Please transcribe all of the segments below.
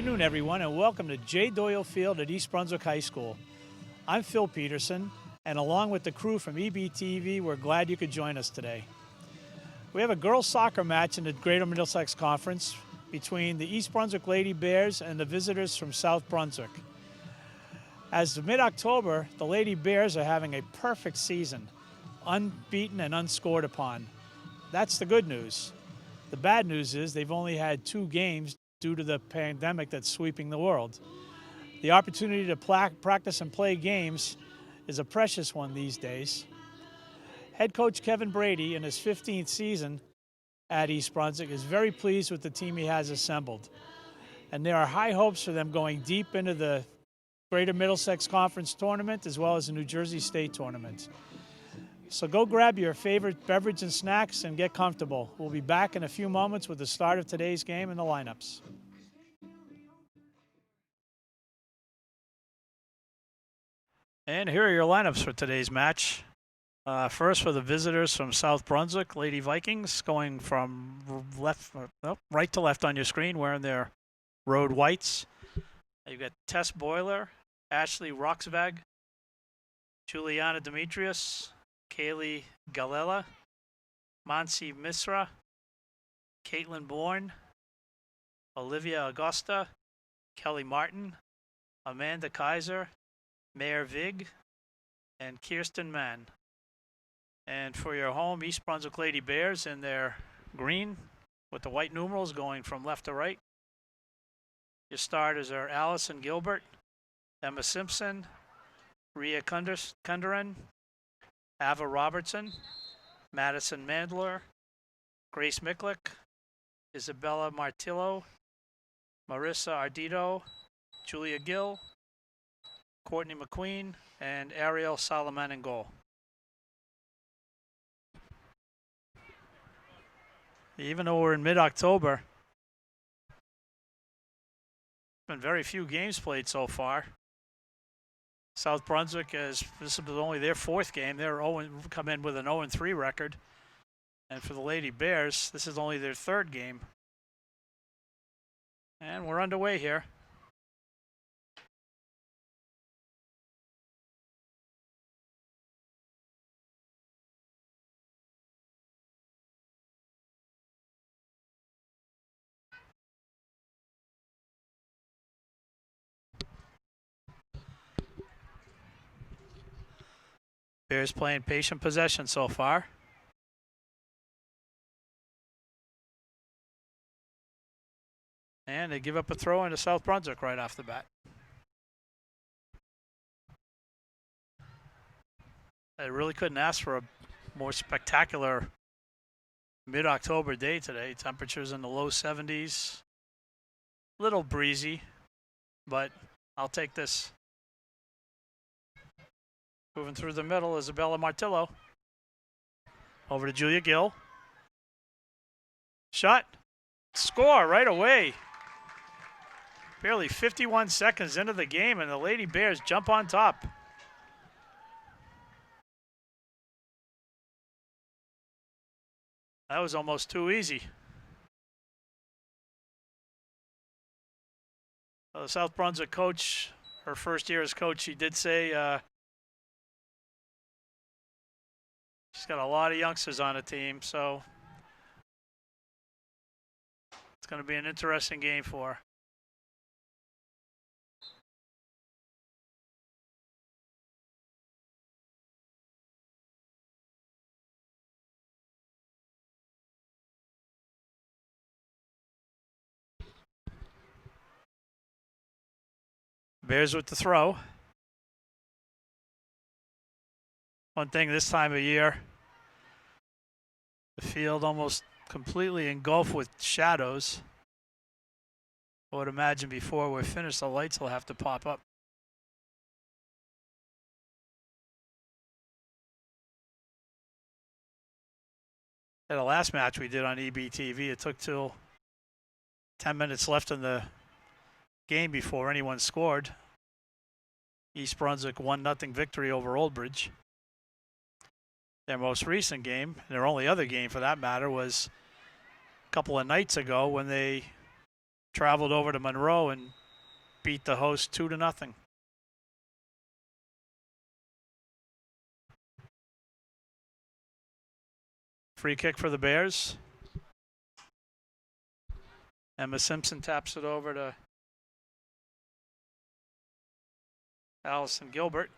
afternoon, everyone, and welcome to J. Doyle Field at East Brunswick High School. I'm Phil Peterson, and along with the crew from EBTV, we're glad you could join us today. We have a girls' soccer match in the Greater Middlesex Conference between the East Brunswick Lady Bears and the visitors from South Brunswick. As of mid-October, the Lady Bears are having a perfect season, unbeaten and unscored upon. That's the good news. The bad news is they've only had 2 games due to the pandemic that's sweeping the world. The opportunity to practice and play games is a precious one these days. Head coach Kevin Brady, in his 15th season at East Brunswick, is very pleased with the team he has assembled. And there are high hopes for them going deep into the Greater Middlesex Conference tournament as well as the New Jersey State tournament. So go grab your favorite beverage and snacks and get comfortable. We'll be back in a few moments with the start of today's game and the lineups. And here are your lineups for today's match. First, for the visitors from South Brunswick, Lady Vikings, going from right to left on your screen, wearing their road whites. You've got Tess Boiler, Ashley Roxvag, Juliana Demetrius, Kaylee Galela, Mansi Misra, Caitlin Bourne, Olivia Augusta, Kelly Martin, Amanda Kaiser, Mayor Vig, and Kirsten Mann. And for your home, East Brunswick Lady Bears in their green with the white numerals going from left to right. Your starters are Allison Gilbert, Emma Simpson, Rhea Kunderan, Ava Robertson, Madison Mandler, Grace Miklick, Isabella Martillo, Marissa Ardito, Julia Gill, Courtney McQueen, and Ariel Solomon in goal. Even though we're in mid-October, been very few games played so far. South Brunswick, this is only their 4th game. They're come in with an 0-3 record. And for the Lady Bears, this is only their 3rd game. And we're underway here. Bears playing patient possession so far. And they give up a throw into South Brunswick right off the bat. I really couldn't ask for a more spectacular mid-October day today. Temperatures in the low 70s. Little breezy, but I'll take this. Moving through the middle, Isabella Martillo. Over to Julia Gill. Shot. Score right away. Barely 51 seconds into the game, and the Lady Bears jump on top. That was almost too easy. The South Brunswick coach, her first year as coach, she did say she's got a lot of youngsters on the team, so it's going to be an interesting game for her. Bears with the throw. One thing this time of year, the field almost completely engulfed with shadows. I would imagine before we're finished, the lights will have to pop up. At the last match we did on EBTV, it took till 10 minutes left in the game before anyone scored. East Brunswick 1-0 victory over Old Bridge. Their most recent game, their only other game for that matter, was a couple of nights ago when they traveled over to Monroe and beat the host 2-0. Free kick for the Bears. Emma Simpson taps it over to Allison Gilbert.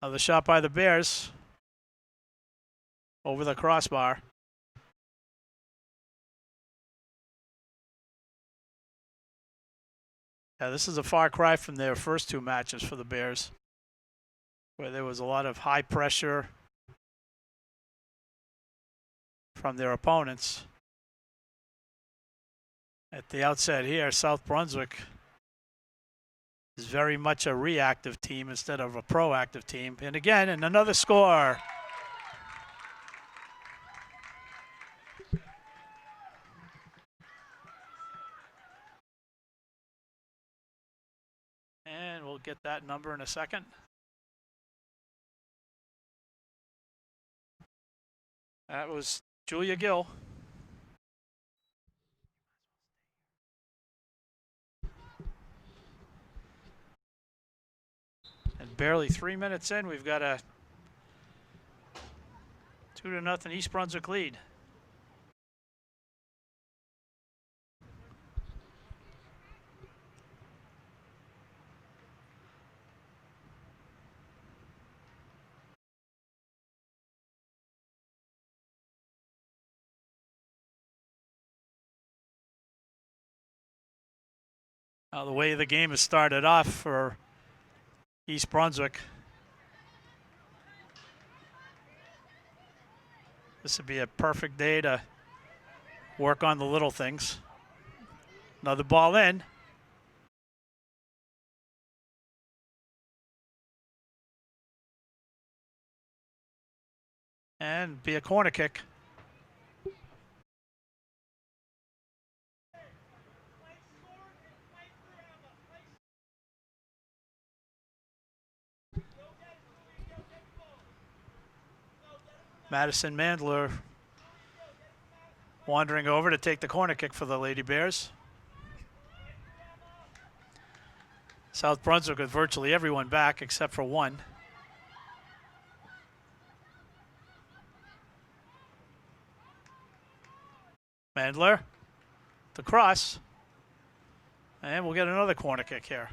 Another shot by the Bears. Over the crossbar. Yeah, this is a far cry from their first two matches for the Bears, where there was a lot of high pressure from their opponents. At the outset here, South Brunswick is very much a reactive team instead of a proactive team. And again, and another score. And we'll get that number in a second. That was Julia Gill. And barely 3 minutes in, we've got a 2-0 East Brunswick lead. Now, the way the game has started off for East Brunswick, this would be a perfect day to work on the little things. Another ball in. And be a corner kick. Madison Mandler wandering over to take the corner kick for the Lady Bears. South Brunswick with virtually everyone back except for one. Mandler, the cross, and we'll get another corner kick here.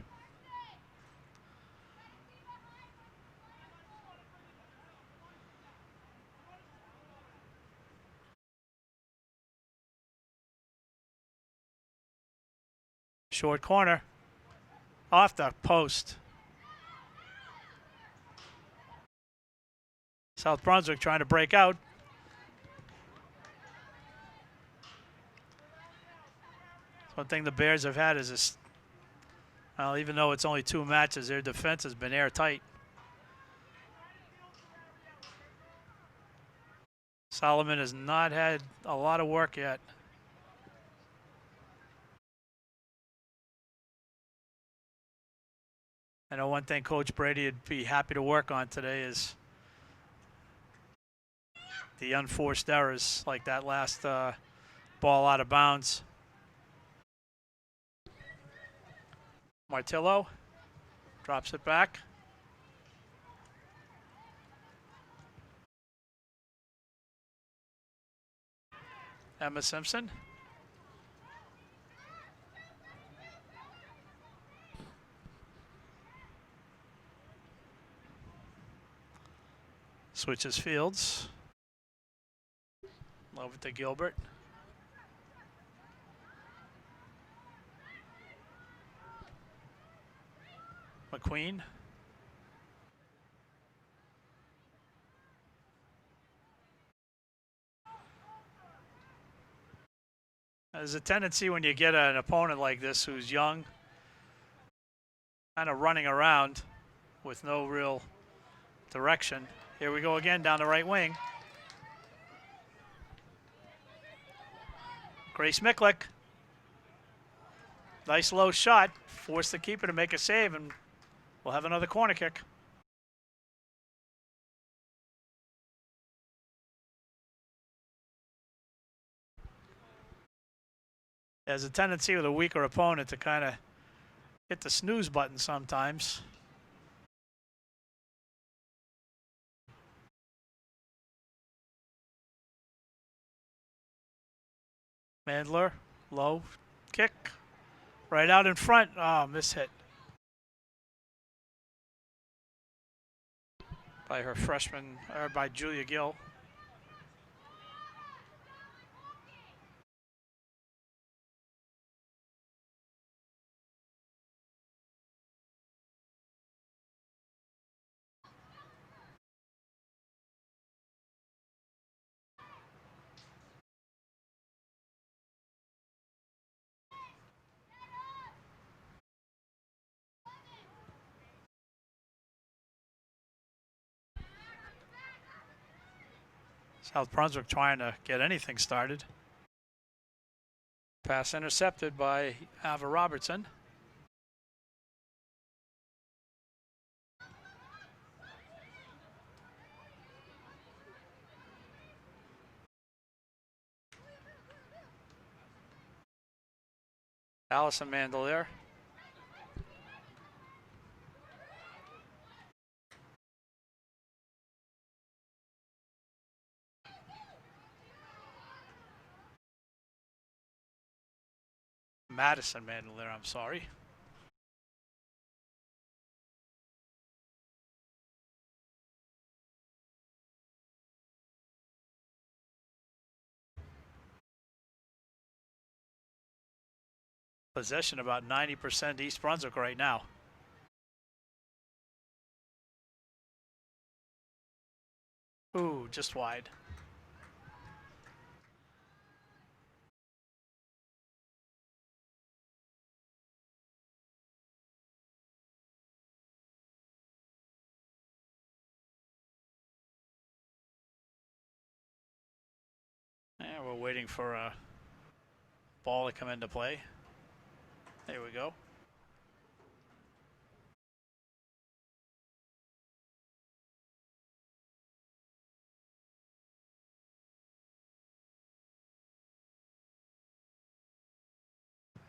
Short corner, off the post. South Brunswick trying to break out. One thing the Bears have had is this, well, even though it's only 2 matches, their defense has been airtight. Solomon has not had a lot of work yet. I know one thing Coach Brady would be happy to work on today is the unforced errors, like that last ball out of bounds. Martillo drops it back. Emma Simpson. Switches fields. Over to Gilbert. McQueen. There's a tendency when you get an opponent like this who's young, kind of running around with no real direction. Here we go again down the right wing. Grace Miklick. Nice low shot. Force the keeper to make a save, and we'll have another corner kick. There's a tendency with a weaker opponent to kind of hit the snooze button sometimes. Mandler, low kick, right out in front. Oh, miss hit by her freshman, or by Julia Gill. South Brunswick trying to get anything started. Pass intercepted by Ava Robertson. Allison Mandelier. Madison Mandelier, I'm sorry. Possession about 90% East Brunswick right now. Ooh, just wide. And we're waiting for a ball to come into play. There we go.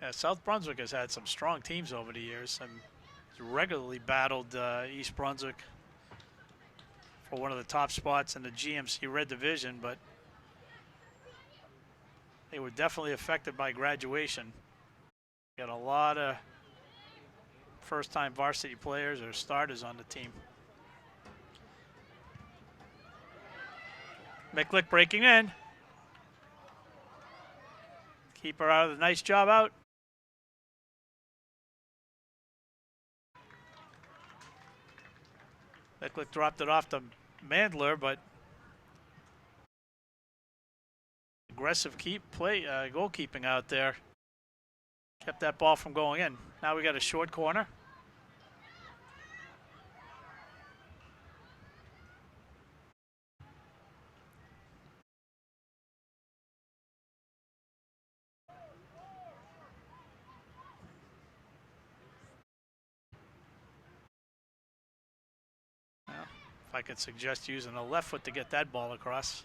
Yeah, South Brunswick has had some strong teams over the years and regularly battled East Brunswick for one of the top spots in the GMC Red Division, but they were definitely affected by graduation. Got a lot of first-time varsity players or starters on the team. Miklick breaking in. Keeper out of the nice job out. Miklick dropped it off to Mandler, but aggressive goalkeeping out there kept that ball from going in. Now we got a short corner. Well, if I could suggest using the left foot to get that ball across.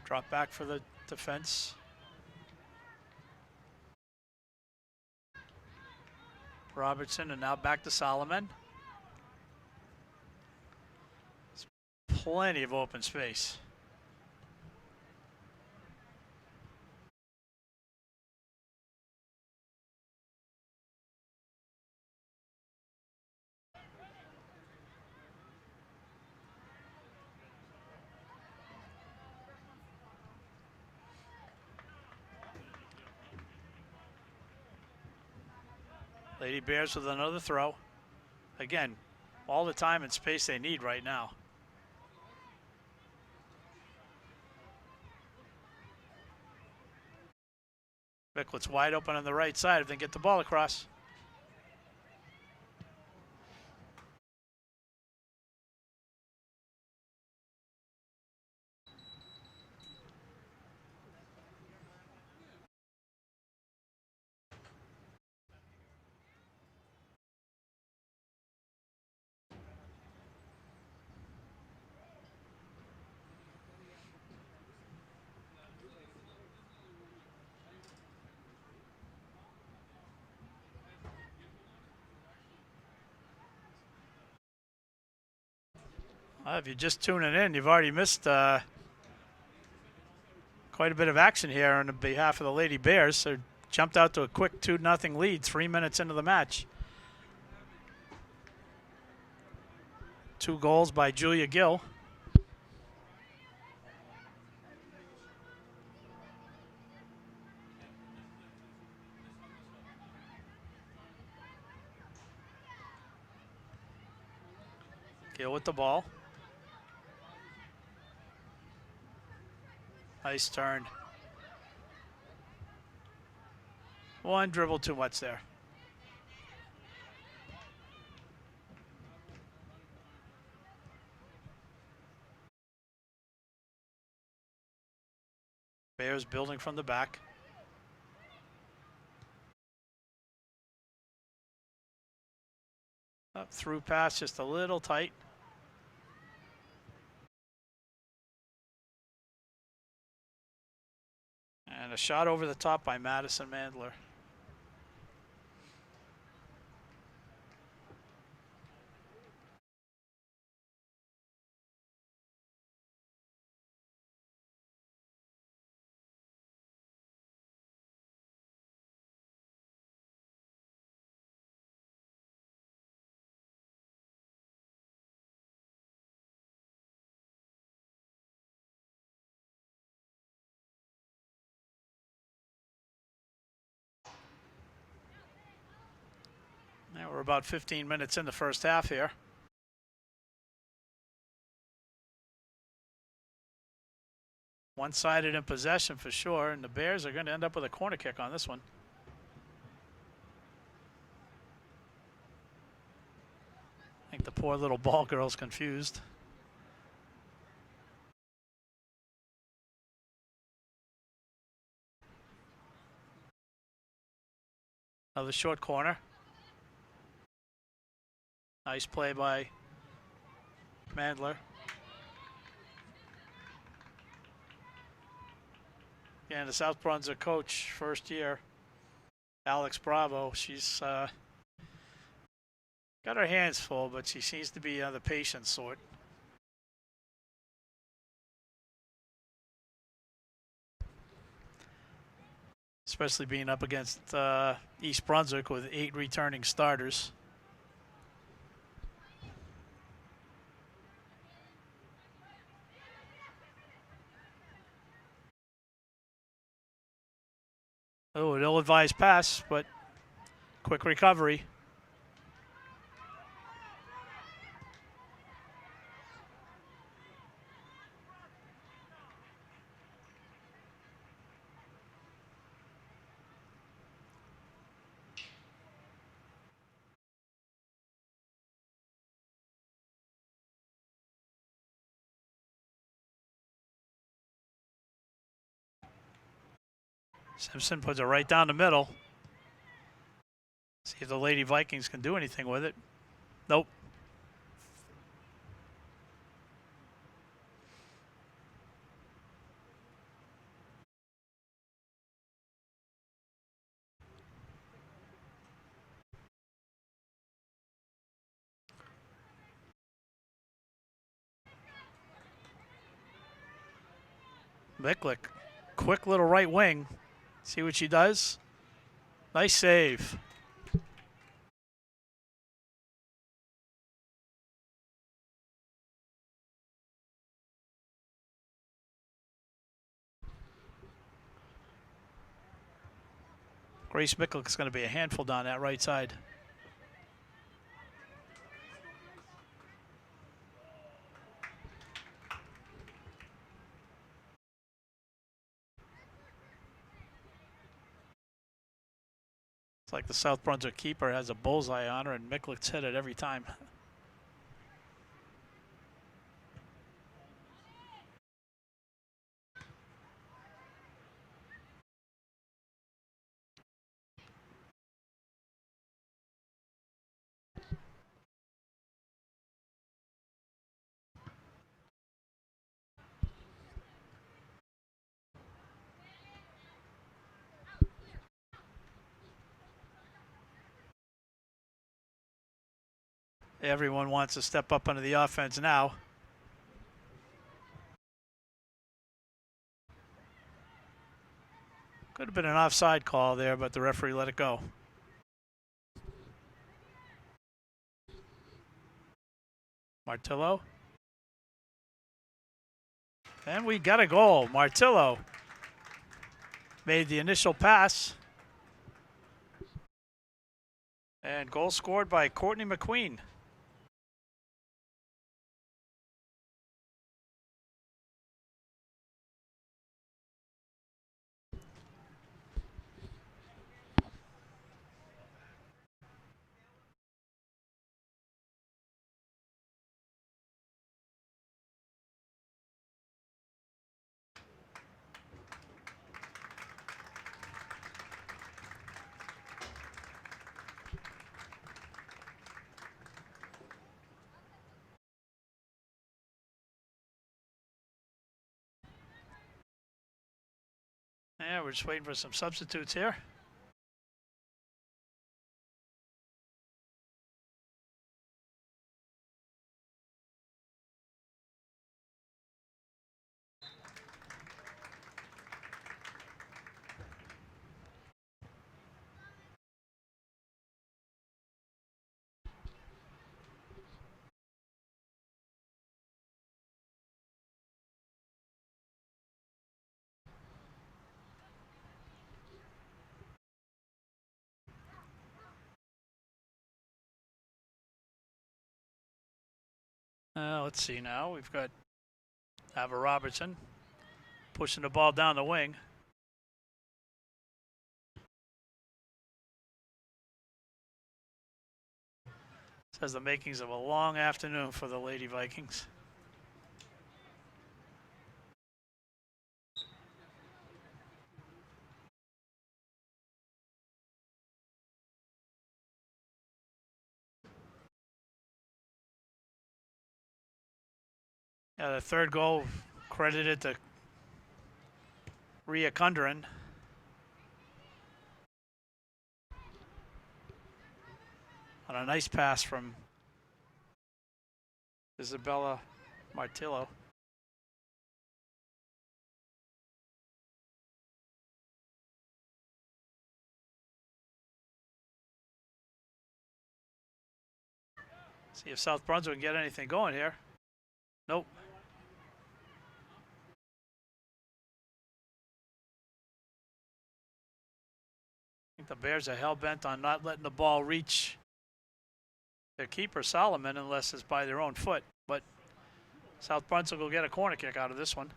Drop back for the defense. Robertson, and now back to Solomon. There's plenty of open space. Lady Bears with another throw. Again, all the time and space they need right now. Bicklett's wide open on the right side if they get the ball across. If you're just tuning in, you've already missed quite a bit of action here on behalf of the Lady Bears. They jumped out to a quick 2-0 lead 3 minutes into the match. 2 goals by Julia Gill. Gill with the ball. Nice turn. One dribble too much there. Bears building from the back. Up through pass, just a little tight. And a shot over the top by Madison Mandler. Now we're about 15 minutes in the first half here. One-sided in possession for sure, and the Bears are going to end up with a corner kick on this one. I think the poor little ball girl's confused. Another short corner. Nice play by Mandler. And the South Brunswick coach, first year, Alex Bravo. She's got her hands full, but she seems to be the patient sort. Especially being up against East Brunswick with 8 returning starters. Oh, an ill-advised pass, but quick recovery. Simpson puts it right down the middle. See if the Lady Vikings can do anything with it. Nope. Miklick, quick little right wing. See what she does? Nice save. Grace Miklick is going to be a handful down that right side. It's like the South Brunswick keeper has a bullseye on her, and Miklick's hit it every time. Everyone wants to step up into the offense now. Could have been an offside call there, but the referee let it go. Martillo. And we got a goal. Martillo made the initial pass. And goal scored by Courtney McQueen. Yeah, we're just waiting for some substitutes here. Let's see now. We've got Ava Robertson pushing the ball down the wing. This has the makings of a long afternoon for the Lady Vikings. Yeah, the third goal credited to Rhea Kunderen. On a nice pass from Isabella Martillo. See if South Brunswick can get anything going here. Nope. I think the Bears are hell-bent on not letting the ball reach their keeper, Solomon, unless it's by their own foot. But South Brunswick will get a corner kick out of this one.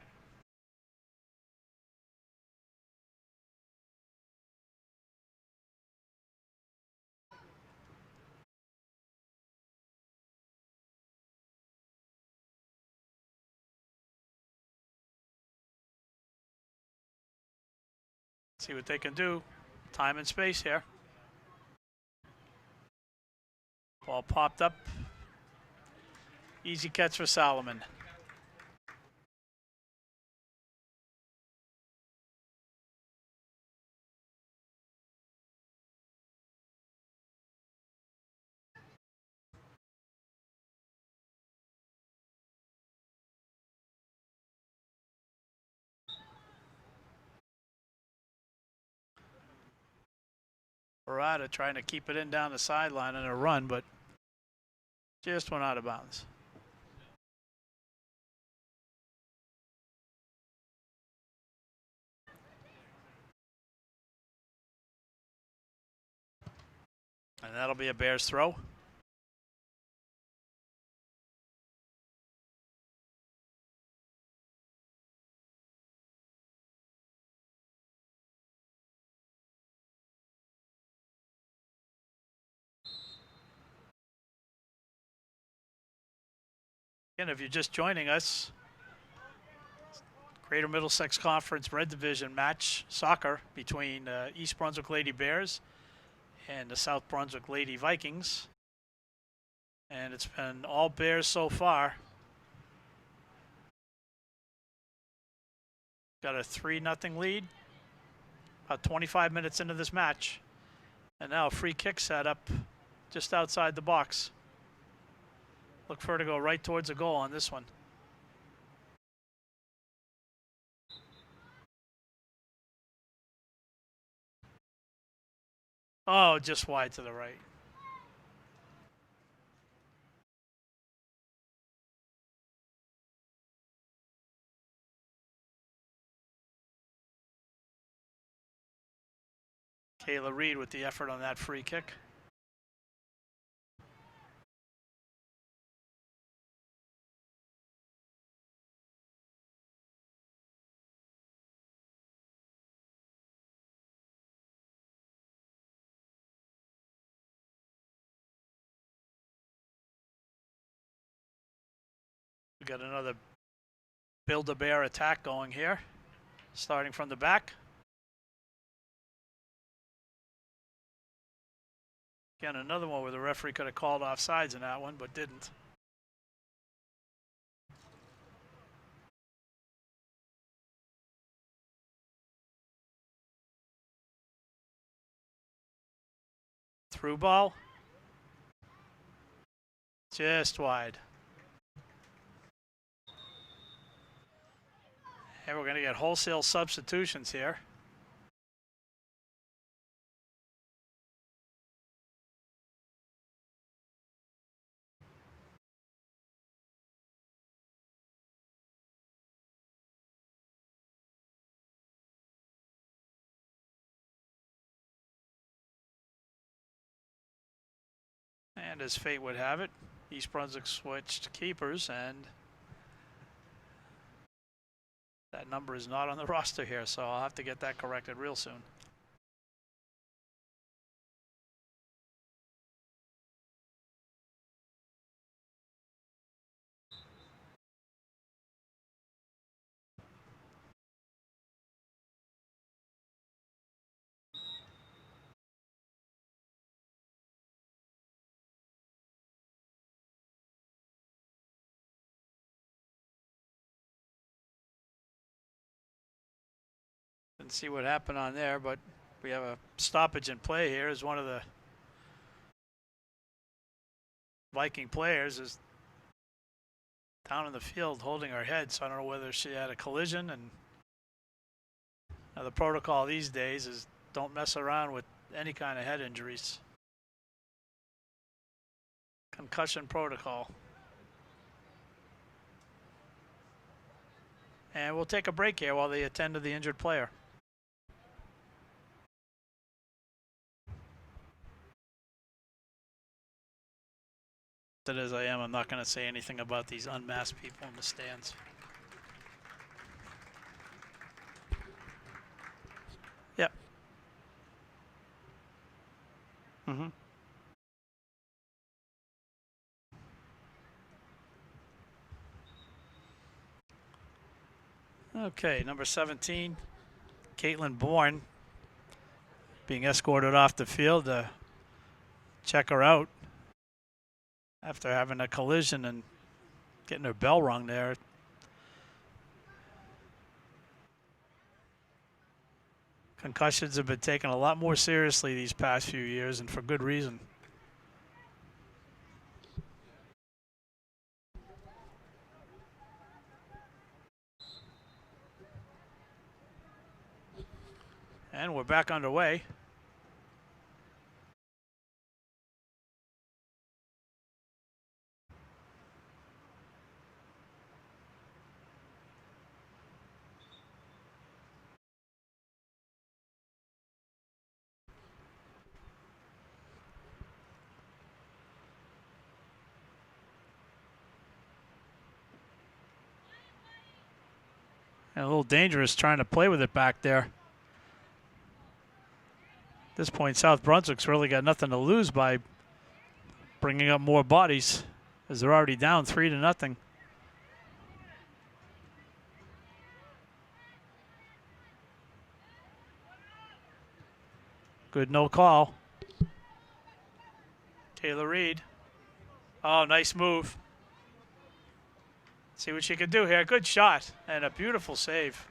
See what they can do. Time and space here. Ball popped up. Easy catch for Solomon. Barada trying to keep it in down the sideline in a run, but just went out of bounds. And that'll be a Bears throw. Again, if you're just joining us, Greater Middlesex Conference Red Division match soccer between East Brunswick Lady Bears and the South Brunswick Lady Vikings. And it's been all Bears so far. Got a 3-0 lead. About 25 minutes into this match. And now a free kick set up just outside the box. Look for her to go right towards the goal on this one. Oh, just wide to the right. Kayla Reed with the effort on that free kick. We got another Build-A-Bear attack going here, starting from the back. Again, another one where the referee could have called offsides in that one, but didn't. Through ball. Just wide. And we're going to get wholesale substitutions here. And as fate would have it, East Brunswick switched keepers, and that number is not on the roster here, so I'll have to get that corrected real soon. Didn't see what happened on there, but we have a stoppage in play here as one of the Viking players is down in the field holding her head, so I don't know whether she had a collision. And now the protocol these days is don't mess around with any kind of head injuries. Concussion protocol. And we'll take a break here while they attend to the injured player. As I am, I'm not going to say anything about these unmasked people in the stands. Yep. Mm-hmm. Okay, number 17, Caitlin Bourne, being escorted off the field to check her out after having a collision and getting her bell rung there. Concussions have been taken a lot more seriously these past few years, and for good reason. And we're back underway. And a little dangerous trying to play with it back there. At this point, South Brunswick's really got nothing to lose by bringing up more bodies, as they're already down 3-0. Good no call. Taylor Reed. Oh, nice move. See what she can do here. Good shot and a beautiful save.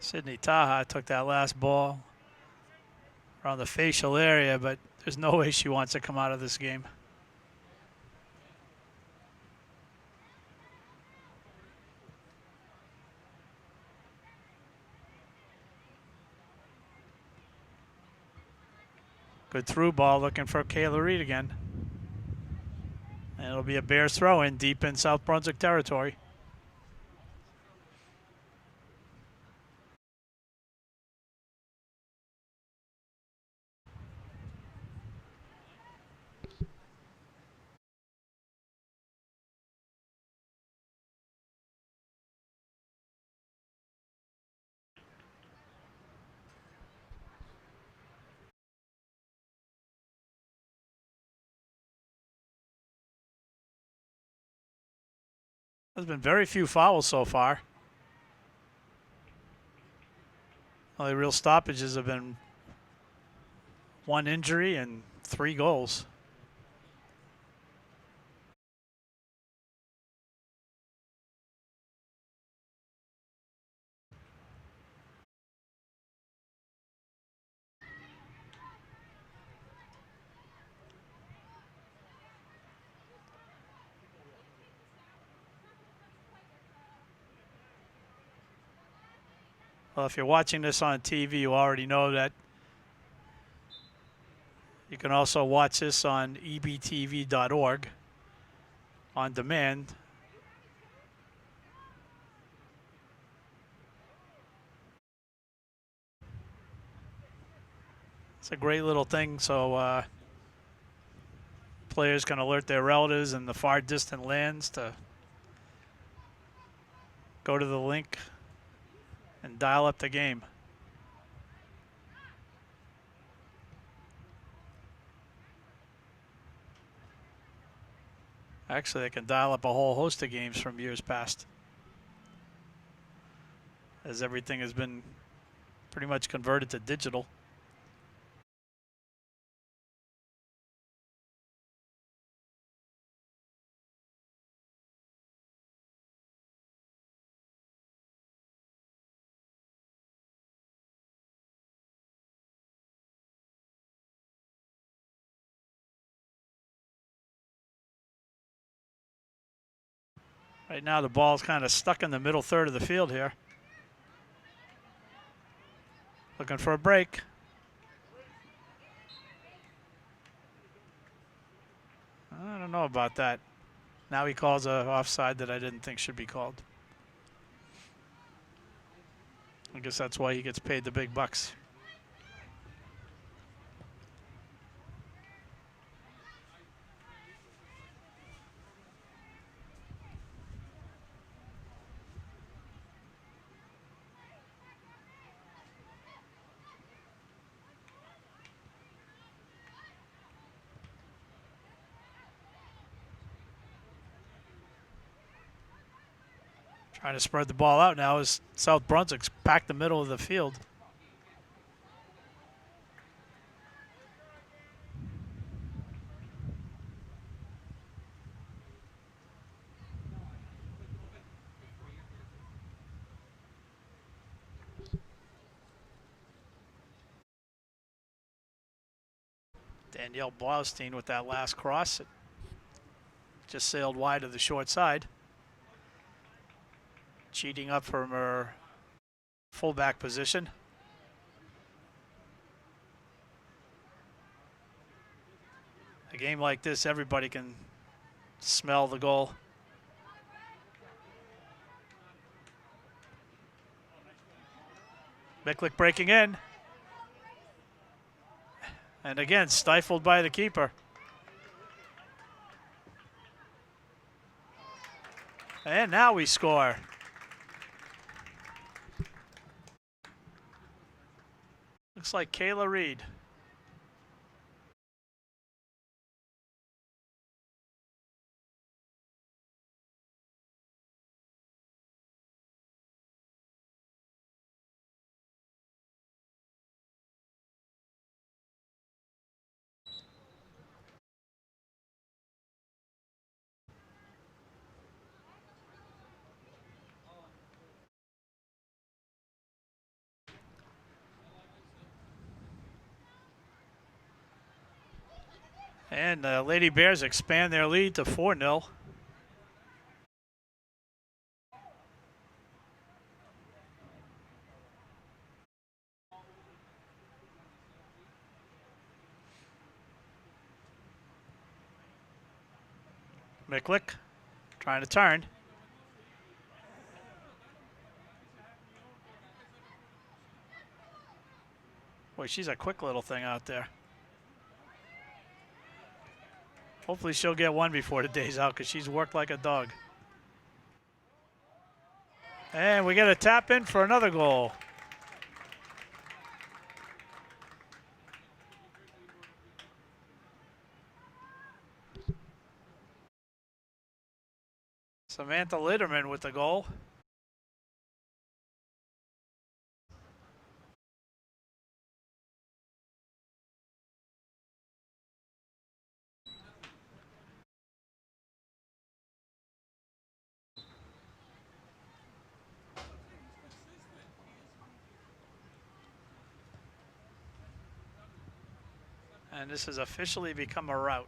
Sidney Taha took that last ball around the facial area, but there's no way she wants to come out of this game. Good through ball, looking for Kayla Reed again. And it'll be a Bears throw in deep in South Brunswick territory. There's been very few fouls so far. Only real stoppages have been 1 injury and 3 goals. Well, if you're watching this on TV, you already know that. You can also watch this on ebtv.org on demand. It's a great little thing, so players can alert their relatives in the far distant lands to go to the link and dial up the game. Actually, they can dial up a whole host of games from years past, as everything has been pretty much converted to digital. Right now, the ball's kind of stuck in the middle third of the field here. Looking for a break. I don't know about that. Now he calls a offside that I didn't think should be called. I guess that's why he gets paid the big bucks. Trying to spread the ball out now as South Brunswick's packed the middle of the field. Danielle Blaustein with that last cross. It just sailed wide of the short side. Cheating up from her fullback position. A game like this, everybody can smell the goal. Micklick breaking in. And again, stifled by the keeper. And now we score. Looks like Kayla Reed. And the Lady Bears expand their lead to 4-0. Miklick trying to turn. Boy, she's a quick little thing out there. Hopefully she'll get one before the day's out because she's worked like a dog. And we get a tap in for another goal. Samantha Litterman with the goal. And this has officially become a rout.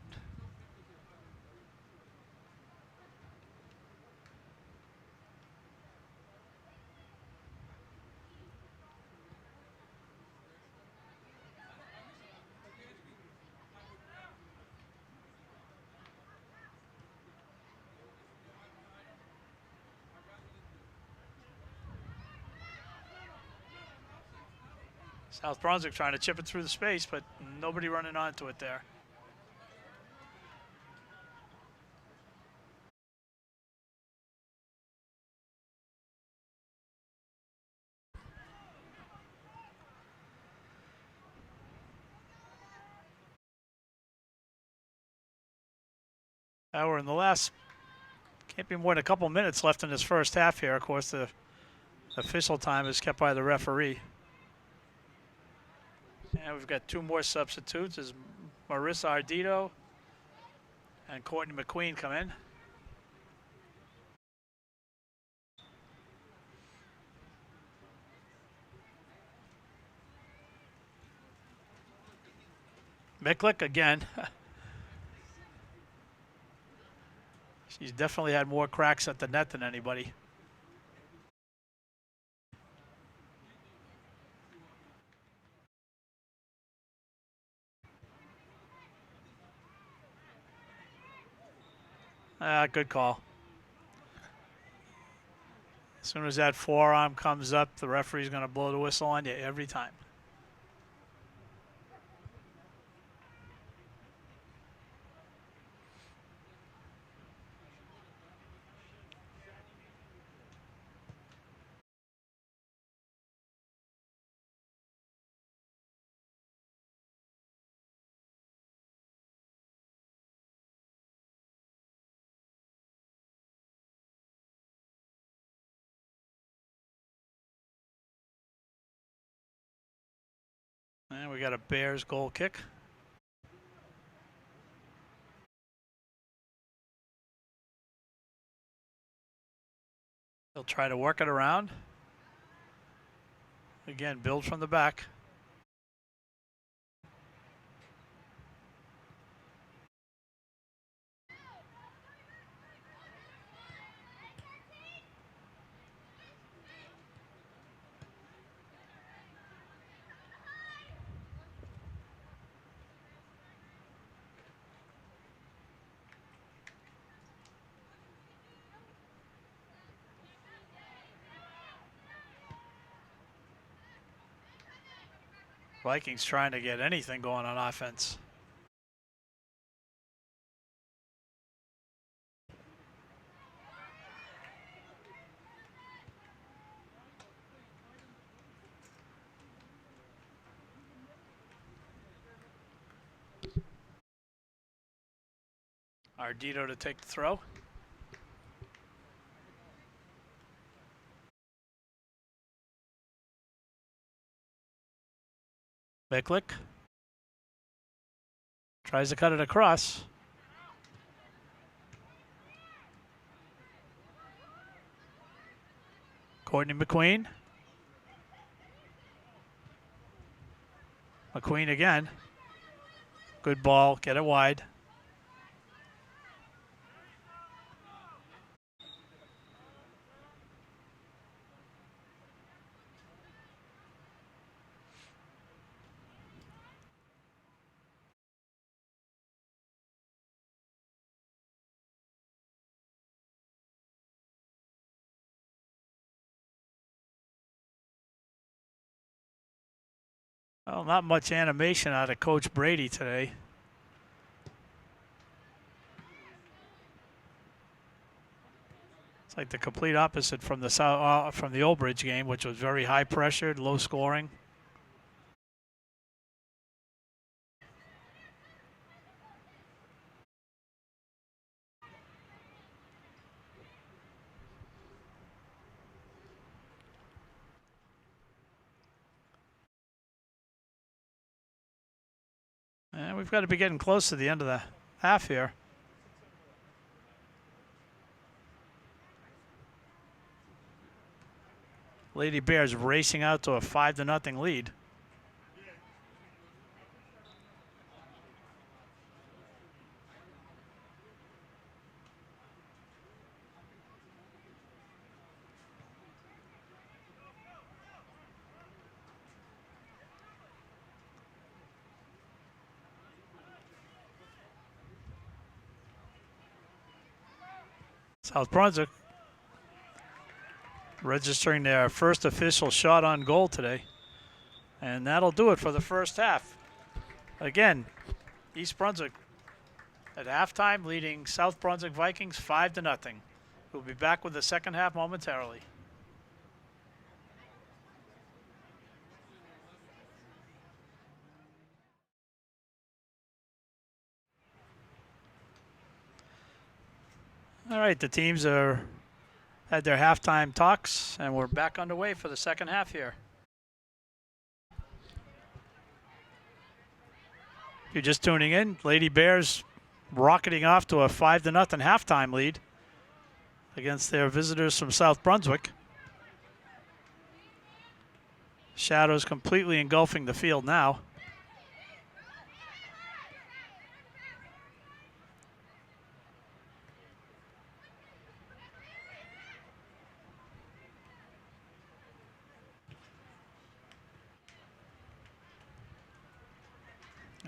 South Brunswick trying to chip it through the space, but nobody running onto it there. Now we're in the last, can't be more than a couple minutes left in this first half here. Of course, the official time is kept by the referee. And we've got two more substitutes as Marissa Ardito and Courtney McQueen come in. Miklick again. She's definitely had more cracks at the net than anybody. Good call. As soon as that forearm comes up, the referee's going to blow the whistle on you every time. And we got a Bears goal kick. They'll try to work it around. Again, build from the back. Vikings trying to get anything going on offense. Ardito to take the throw. Miklick tries to cut it across. Courtney McQueen. McQueen again. Good ball. Get it wide. Well, not much animation out of Coach Brady today. It's like the complete opposite from the Old Bridge game, which was very high pressured, low scoring. And we've got to be getting close to the end of the half here. Lady Bears racing out to a 5-0 lead. South Brunswick registering their first official shot on goal today. And that'll do it for the first half. Again, East Brunswick at halftime leading South Brunswick Vikings 5-0. We'll be back with the second half momentarily. All right, the teams had their halftime talks, and we're back underway for the second half here. If you're just tuning in, Lady Bears rocketing off to a 5-0 halftime lead against their visitors from South Brunswick. Shadows completely engulfing the field now.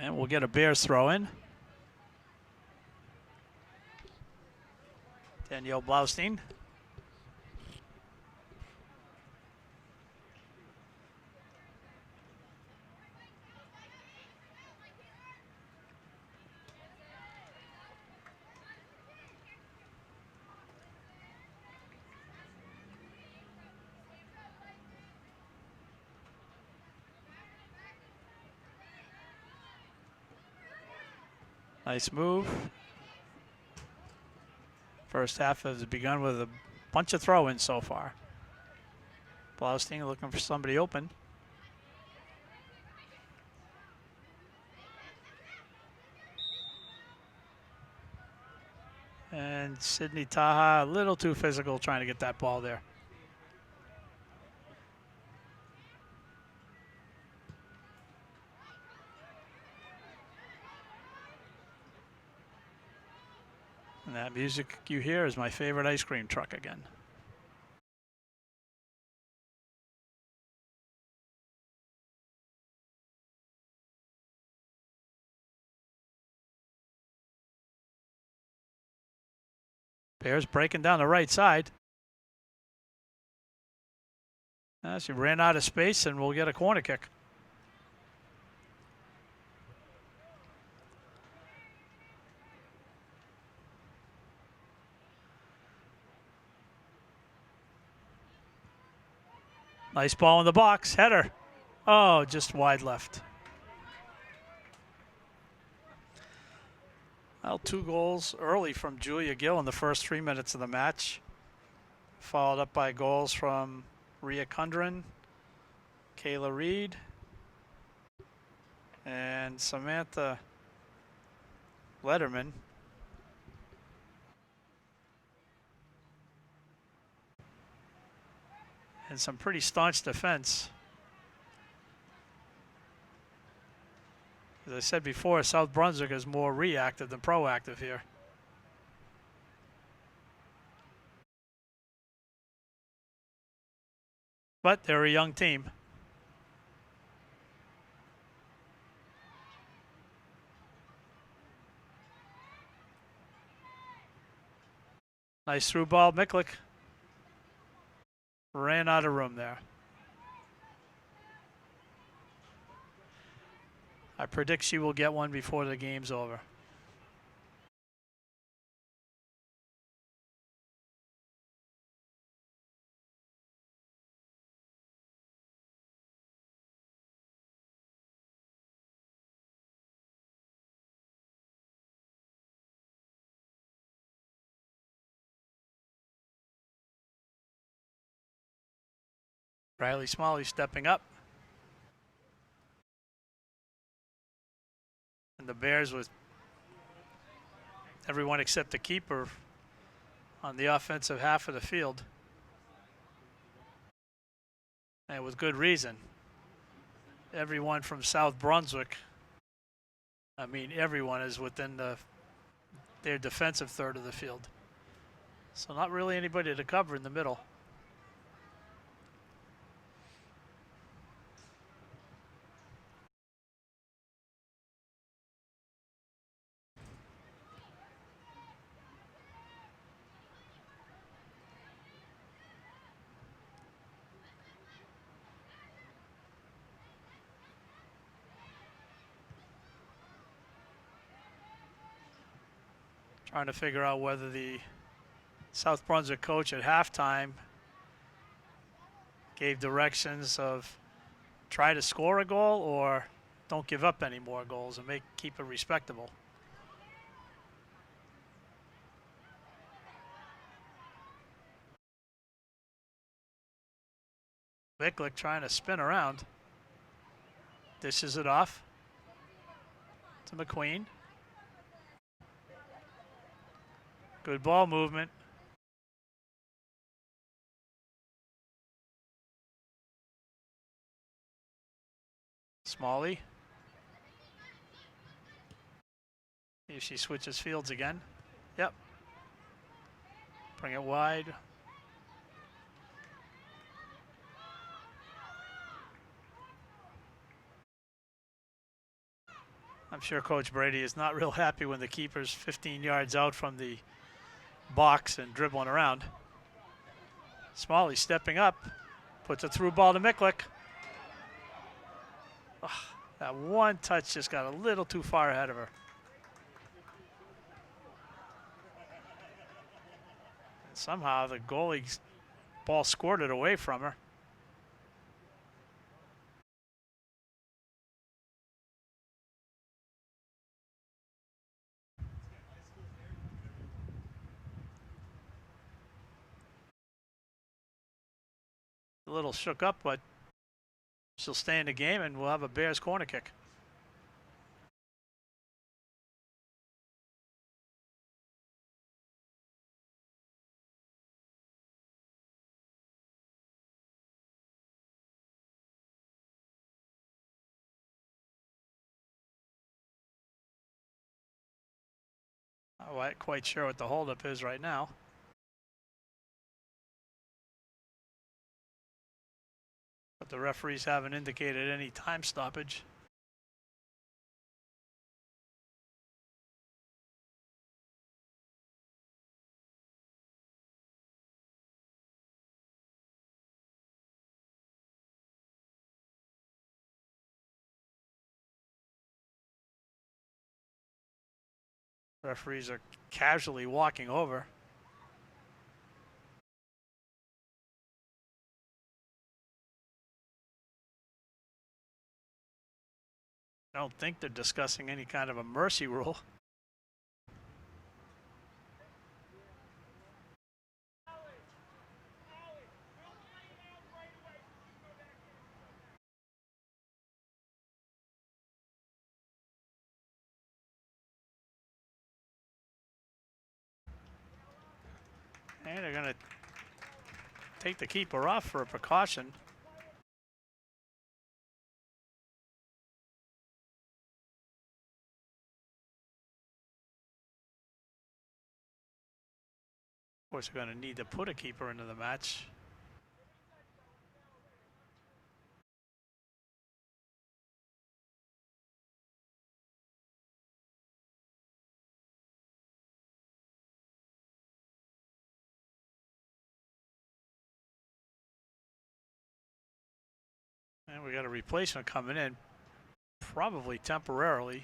And we'll get a Bears throw in. Danielle Blaustein. Nice move. First half has begun with a bunch of throw-ins so far. Blaustein looking for somebody open. And Sydney Taha a little too physical trying to get that ball there. And that music you hear is my favorite ice cream truck again. Bears breaking down the right side. She ran out of space and we'll get a corner kick. Nice ball in the box. Header. Oh, just wide left. Well, 2 goals early from Julia Gill in the first 3 minutes of the match. Followed up by goals from Rhea Kundren, Kayla Reed, and Samantha Letterman. And some pretty staunch defense. As I said before, South Brunswick is more reactive than proactive here. But they're a young team. Nice through ball. Miklik ran out of room there. I predict she will get one before the game's over. Riley Smalley stepping up. And the Bears with everyone except the keeper on the offensive half of the field. And with good reason. Everyone from South Brunswick, I mean everyone is within their defensive third of the field. So not really anybody to cover in the middle. Trying to figure out whether the South Brunswick coach at halftime gave directions of try to score a goal or don't give up any more goals and keep it respectable. Viklik trying to spin around. Dishes it off to McQueen. Good ball movement. Smalley. See if she switches fields again. Yep. Bring it wide. I'm sure Coach Brady is not real happy when the keeper's 15 yards out from the box and dribbling around. Smalley stepping up, puts a through ball to Miklik. Oh, that one touch just got a little too far ahead of her. And somehow the goalie's ball squirted away from her. A little shook up, but she'll stay in the game and we'll have a Bears corner kick. I'm not quite sure what the holdup is right now. But the referees haven't indicated any time stoppage. Referees are casually walking over. I don't think they're discussing any kind of a mercy rule. And they're going to take the keeper off for a precaution. course, we're going to need to put a keeper into the match. And we got a replacement coming in, probably temporarily.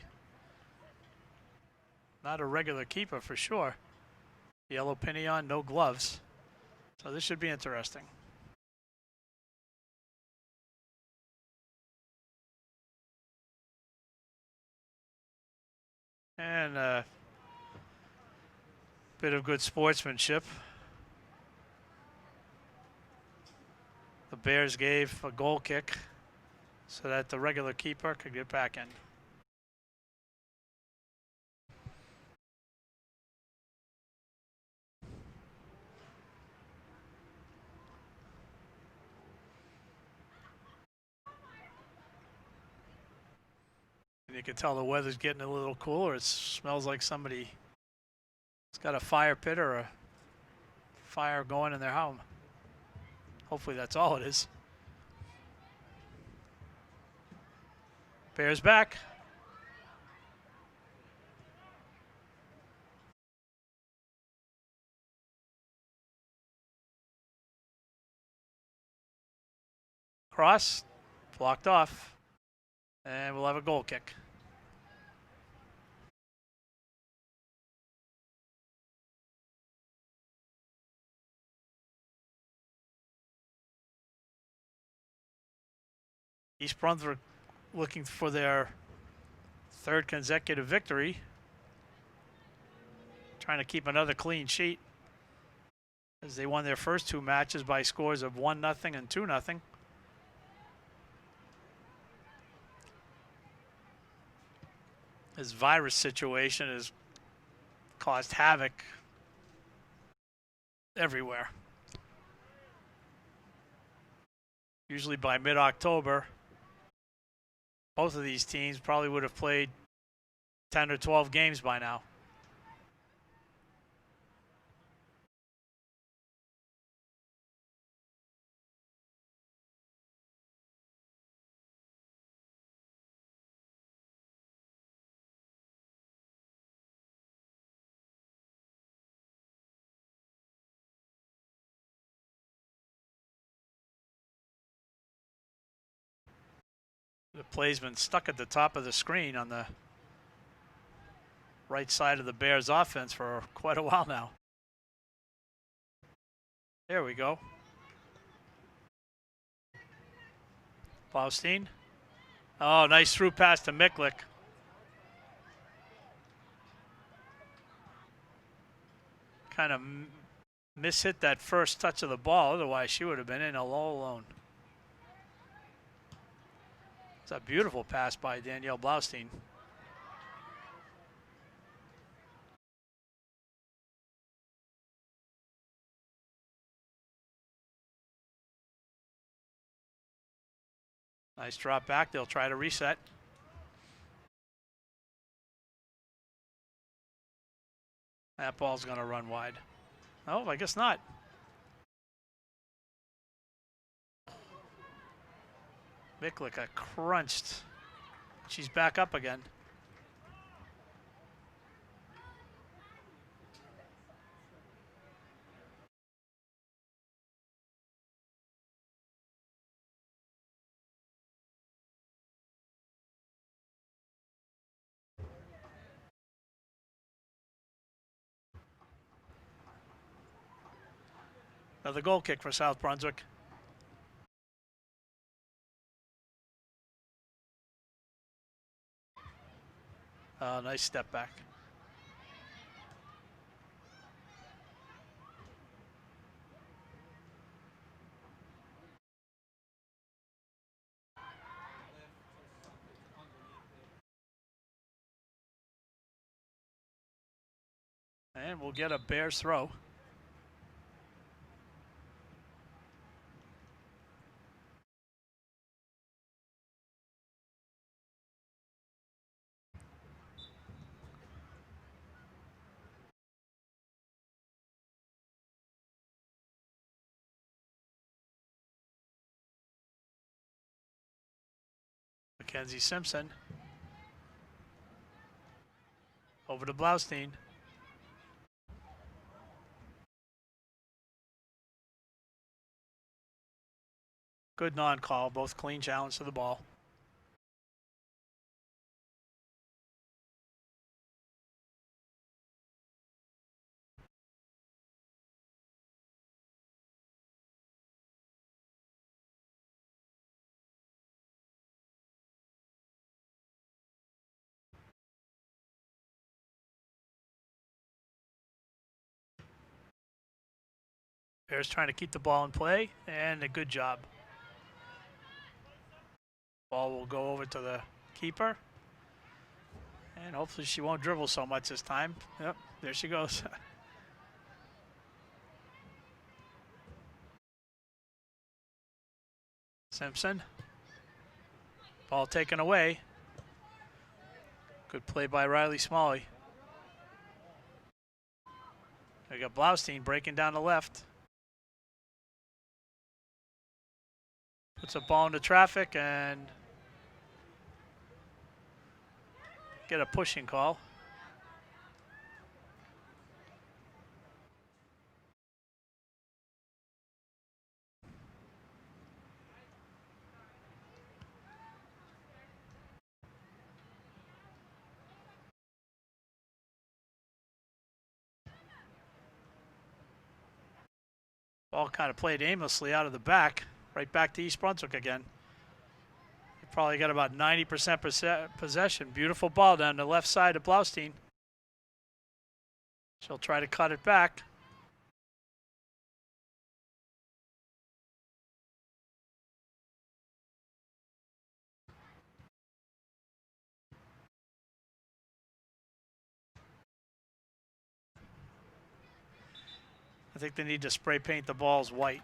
Not a regular keeper for sure. Yellow pinion, no gloves. So this should be interesting. And a bit of good sportsmanship. The Bears gave a goal kick so that the regular keeper could get back in. And you can tell the weather's getting a little cooler. It smells like somebody's got a fire pit or a fire going in their home. Hopefully that's all it is. Bears back. Cross, blocked off, and we'll have a goal kick. East Brunswick looking for their third consecutive victory. Trying to keep another clean sheet as they won their first two matches by scores of 1-0 and 2-0. This virus situation has caused havoc everywhere. Usually by mid-October, both of these teams probably would have played 10 or 12 games by now. The play's been stuck at the top of the screen on the right side of the Bears offense for quite a while now. There we go. Blaustein. Oh, nice through pass to Miklik. Kind of mishit that first touch of the ball. Otherwise, she would have been in all alone. It's a beautiful pass by Danielle Blaustein. Nice drop back. They'll try to reset. That ball's going to run wide. Oh, I guess not. Miklik crunched. She's back up again. Another goal kick for South Brunswick. Nice step back. And we'll get a Bears throw. Mackenzie Simpson. Over to Blaustein. Good non-call, both clean challenge to the ball. Bears trying to keep the ball in play, and a good job. Ball will go over to the keeper. And hopefully she won't dribble so much this time. Yep, there she goes. Simpson. Ball taken away. Good play by Riley Smalley. We got Blaustein breaking down the left. Puts a ball into traffic and get a pushing call. Ball kind of played aimlessly out of the back, right back to East Brunswick again. They probably got about 90% possession. Beautiful ball down the left side of Blaustein. She'll try to cut it back. I think they need to spray paint the balls white,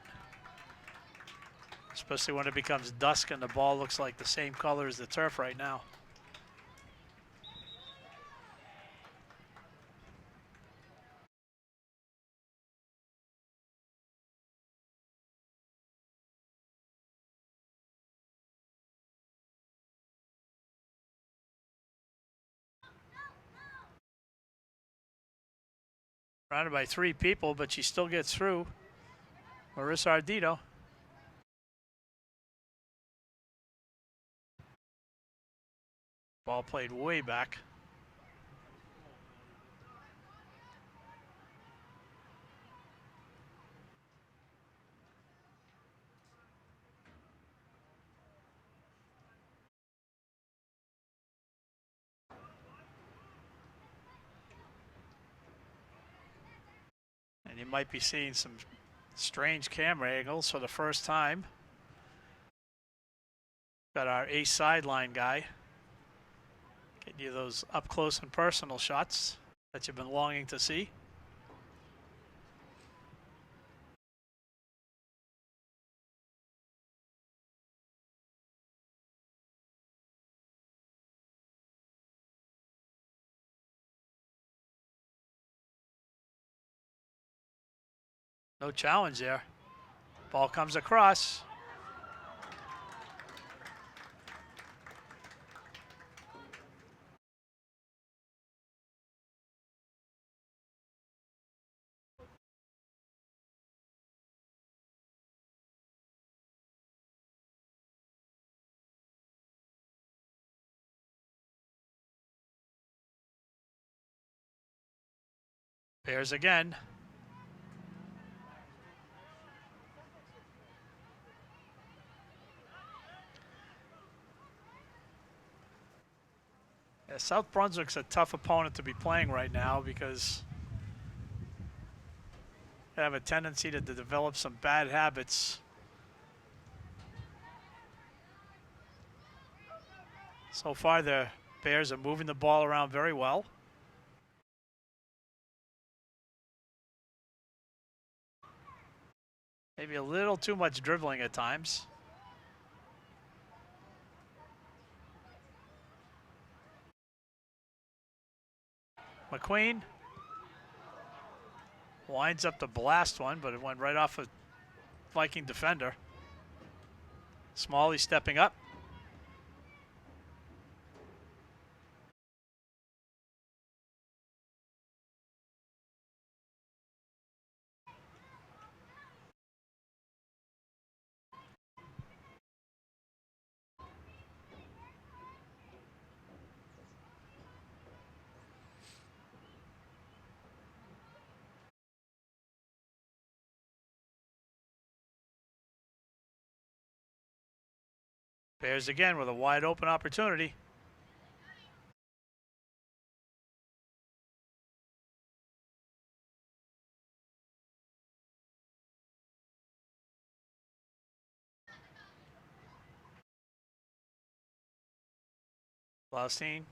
especially when it becomes dusk and the ball looks like the same color as the turf right now. Surrounded by 3 people, but she still gets through. Marissa Ardito. Ball played way back. And you might be seeing some strange camera angles for the first time. Got our ace sideline guy. Getting you those up close and personal shots that you've been longing to see. No challenge there. Ball comes across. Bears again. Yeah, South Brunswick's a tough opponent to be playing right now because they have a tendency to develop some bad habits. So far, the Bears are moving the ball around very well. Maybe a little too much dribbling at times. McQueen winds up the blast one, but it went right off a Viking defender. Smalley stepping up. Bears again with a wide open opportunity. Blaustein.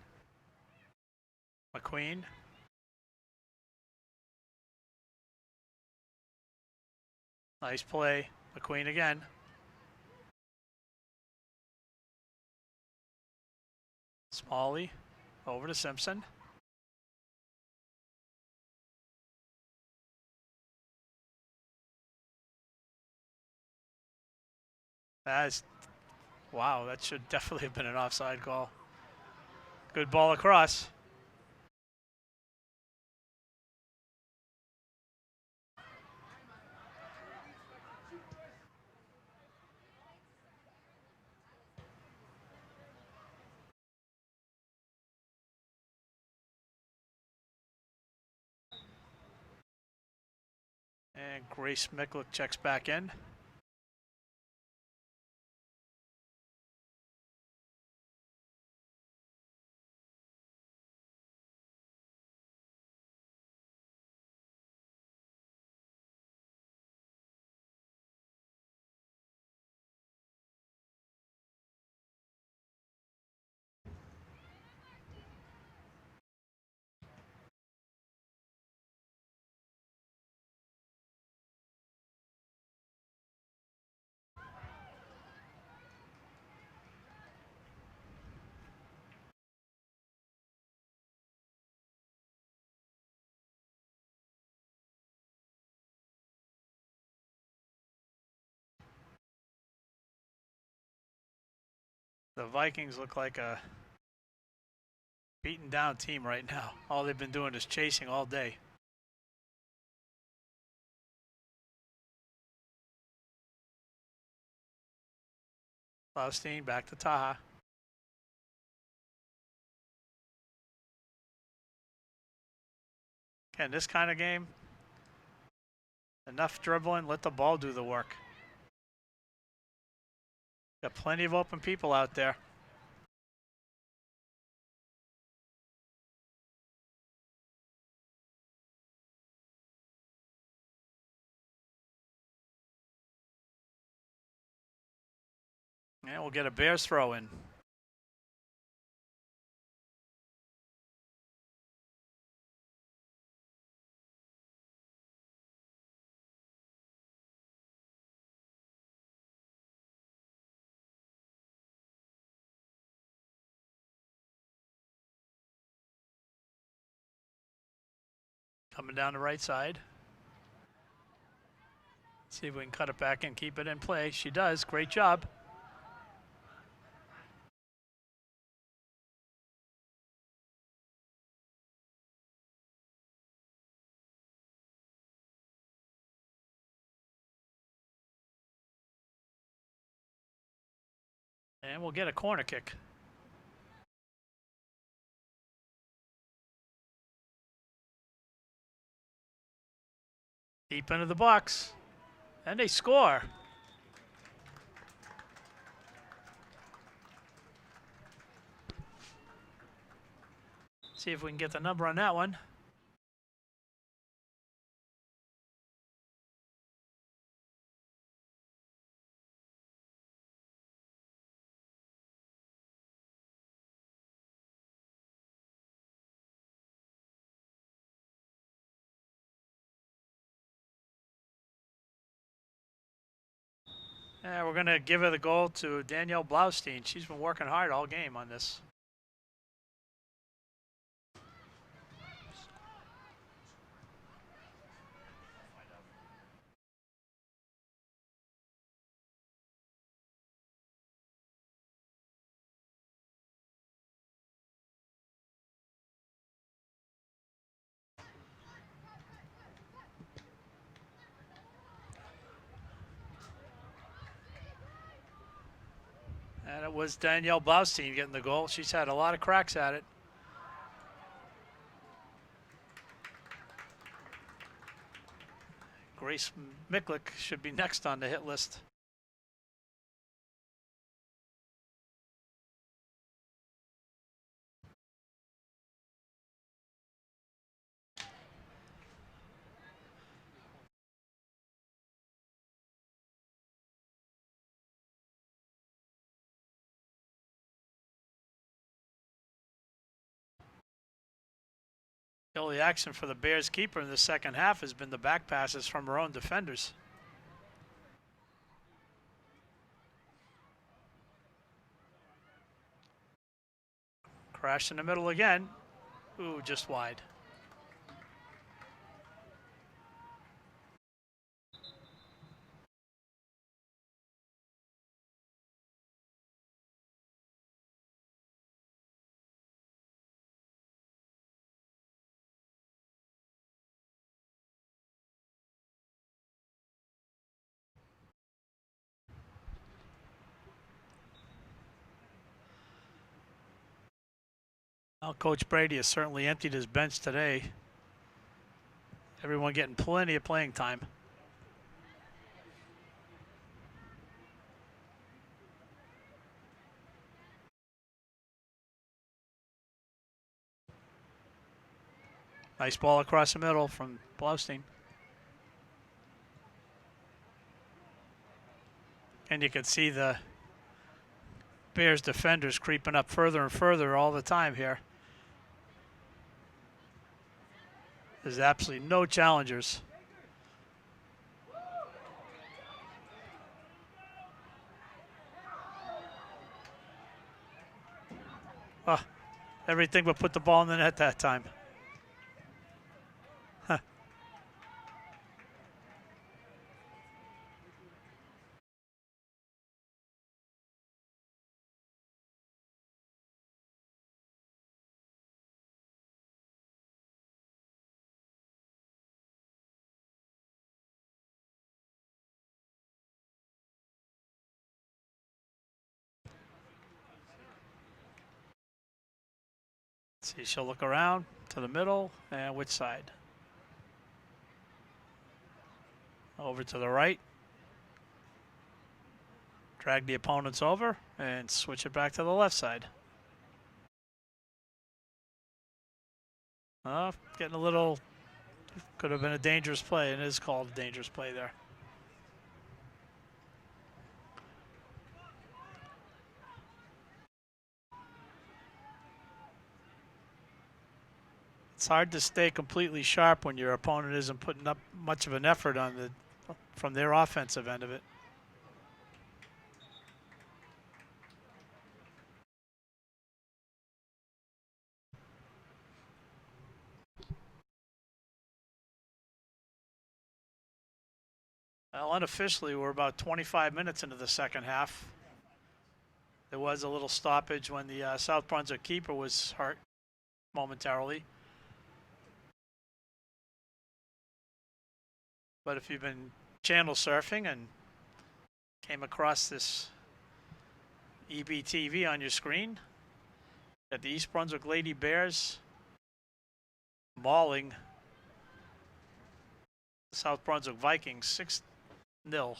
McQueen. Nice play. McQueen again. Smalley over to Simpson. That's, wow, that should definitely have been an offside call. Good ball across. And Grace Miklick checks back in. The Vikings look like a beaten down team right now. All they've been doing is chasing all day. Blaustein back to Taha. Again, this kind of game, enough dribbling, let the ball do the work. Got plenty of open people out there. And we'll get a Bears throw in. Coming down the right side. See if we can cut it back and keep it in play. She does. Great job. And we'll get a corner kick. Deep into the box. And they score. See if we can get the number on that one. We're going to give her the goal to Danielle Blaustein. She's been working hard all game on this. And it was Danielle Blaustein getting the goal. She's had a lot of cracks at it. Grace Miklick should be next on the hit list. The only action for the Bears keeper in the second half has been the back passes from her own defenders. Crash in the middle again. Ooh, just wide. Well, Coach Brady has certainly emptied his bench today. Everyone getting plenty of playing time. Nice ball across the middle from Blaustein. And you can see the Bears defenders creeping up further and further all the time here. There's absolutely no challengers. Oh, everything but put the ball in the net that time. Huh. See, she'll look around to the middle and which side? Over to the right. Drag the opponents over and switch it back to the left side. Getting a little, could have been a dangerous play, and it is called a dangerous play there. It's hard to stay completely sharp when your opponent isn't putting up much of an effort on from their offensive end of it. Well, unofficially, we're about 25 minutes into the second half. There was a little stoppage when the South Brunswick keeper was hurt momentarily. But if you've been channel surfing and came across this EBTV on your screen, got the East Brunswick Lady Bears mauling the South Brunswick Vikings 6-0.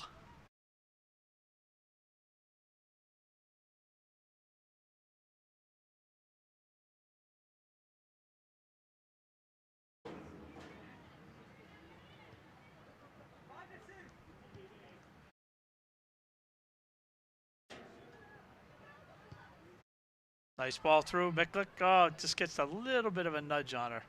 Nice ball through. Miklik, oh, just gets a little bit of a nudge on her.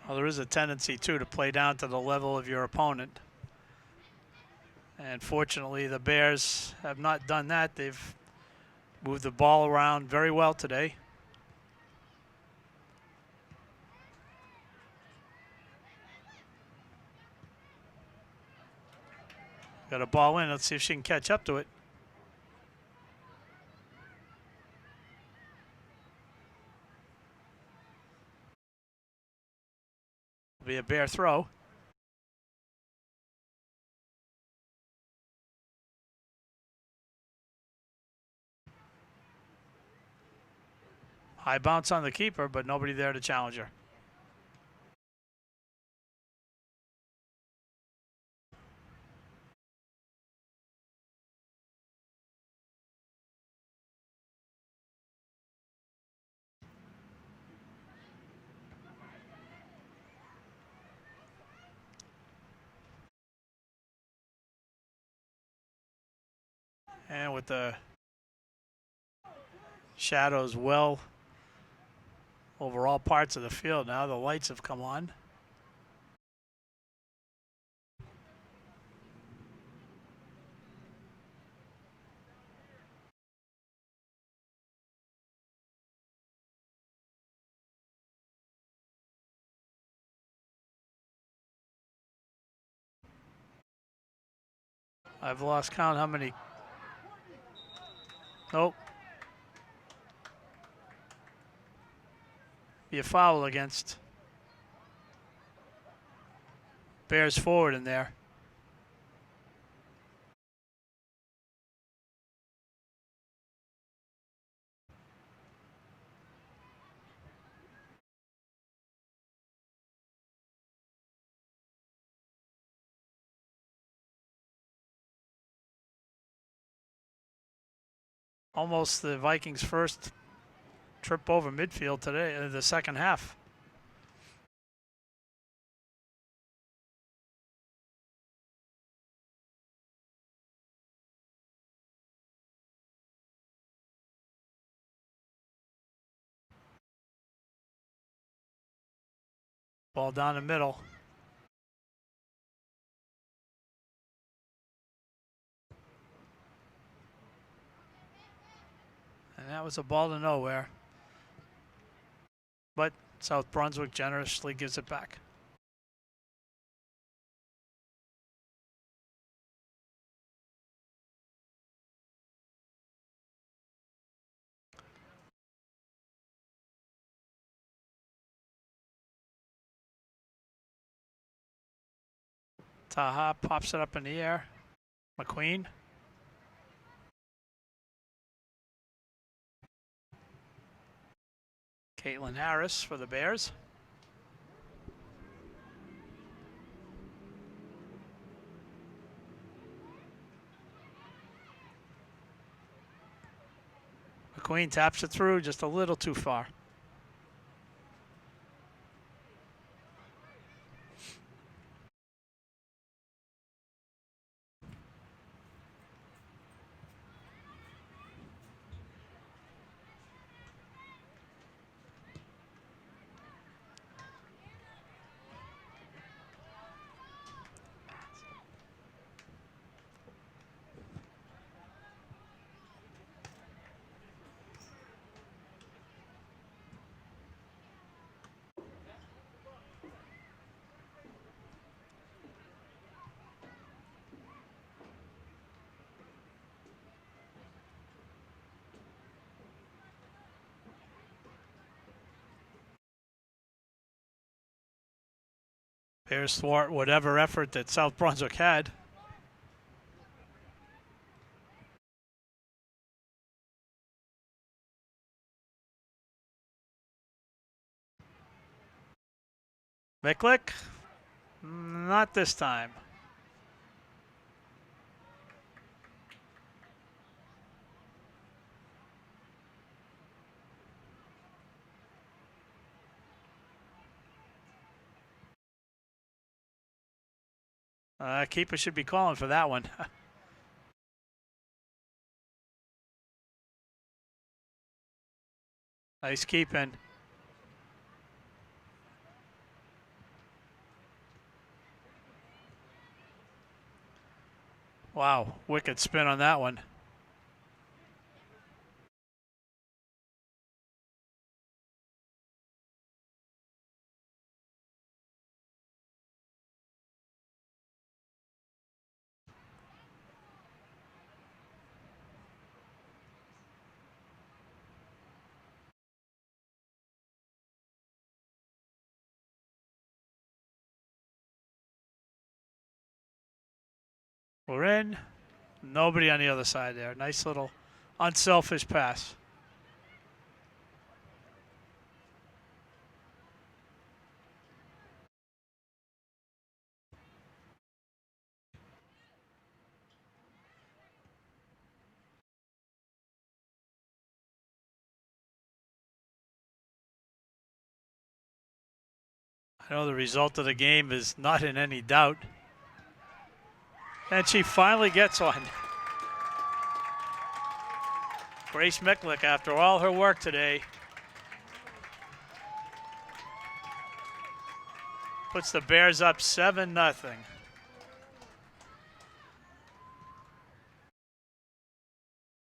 Well, there is a tendency, too, to play down to the level of your opponent. And fortunately, the Bears have not done that. They've moved the ball around very well today. Got a ball in. Let's see if she can catch up to it. It'll be a Bear throw. High bounce on the keeper, but nobody there to challenge her. And with the shadows well over all parts of the field now, the lights have come on. I've lost count how many. Nope. Be a foul against Bears forward in there. Almost the Vikings' first trip over midfield today in the second half. Ball down the middle. And that was a ball to nowhere. But South Brunswick generously gives it back. Taha pops it up in the air. McQueen. Caitlin Harris for the Bears. McQueen taps it through just a little too far. Bears thwart whatever effort that South Brunswick had. Miklick, not this time. Keeper should be calling for that one. Nice keeping. Wow, wicked spin on that one. We're in. Nobody on the other side there. Nice little unselfish pass. I know the result of the game is not in any doubt. And she finally gets one. Grace Micklick, after all her work today, puts the Bears up 7-0.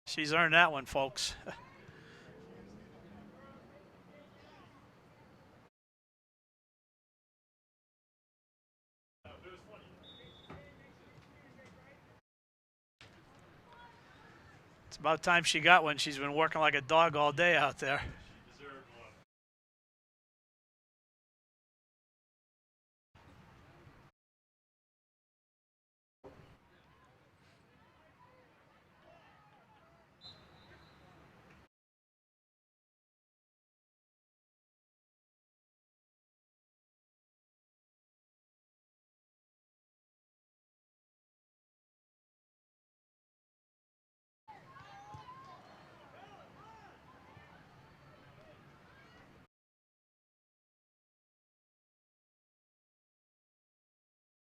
She's earned that one, folks. It's about time she got one. She's been working like a dog all day out there.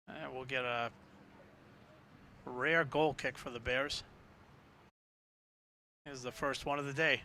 And we'll get a rare goal kick for the Bears. Here's the first one of the day.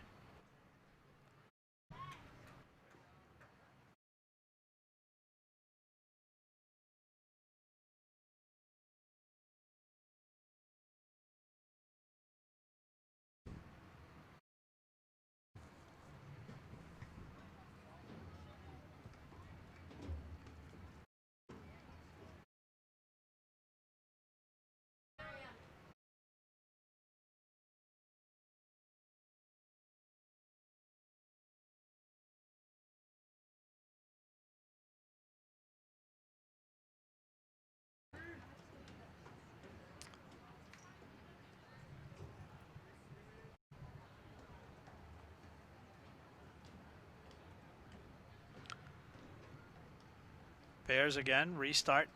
Bears again, restart.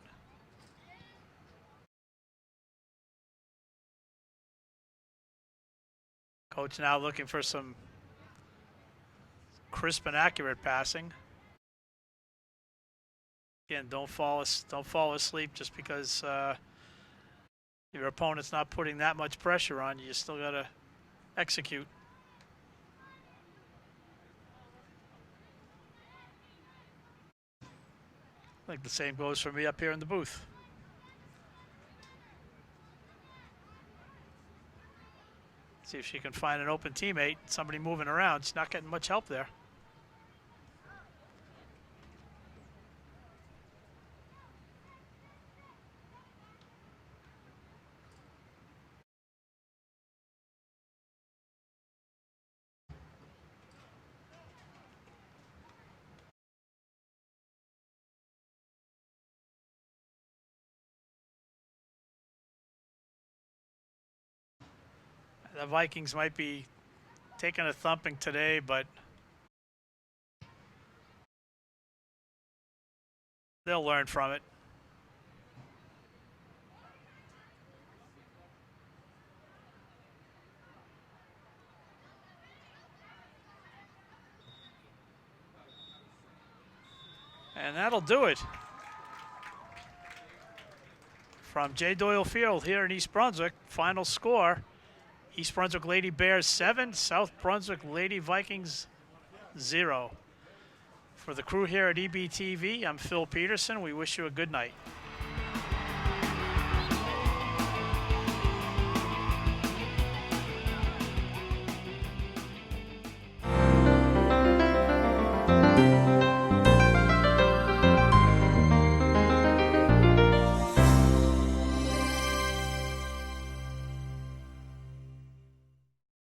Coach now looking for some crisp and accurate passing. Again, don't fall asleep just because your opponent's not putting that much pressure on you. You still got to execute. I think the same goes for me up here in the booth. See if she can find an open teammate, somebody moving around. She's not getting much help there. The Vikings might be taking a thumping today, but they'll learn from it. And that'll do it. From J. Doyle Field here in East Brunswick, final score, East Brunswick Lady Bears 7, South Brunswick Lady Vikings 0. For the crew here at EBTV, I'm Phil Peterson. We wish you a good night.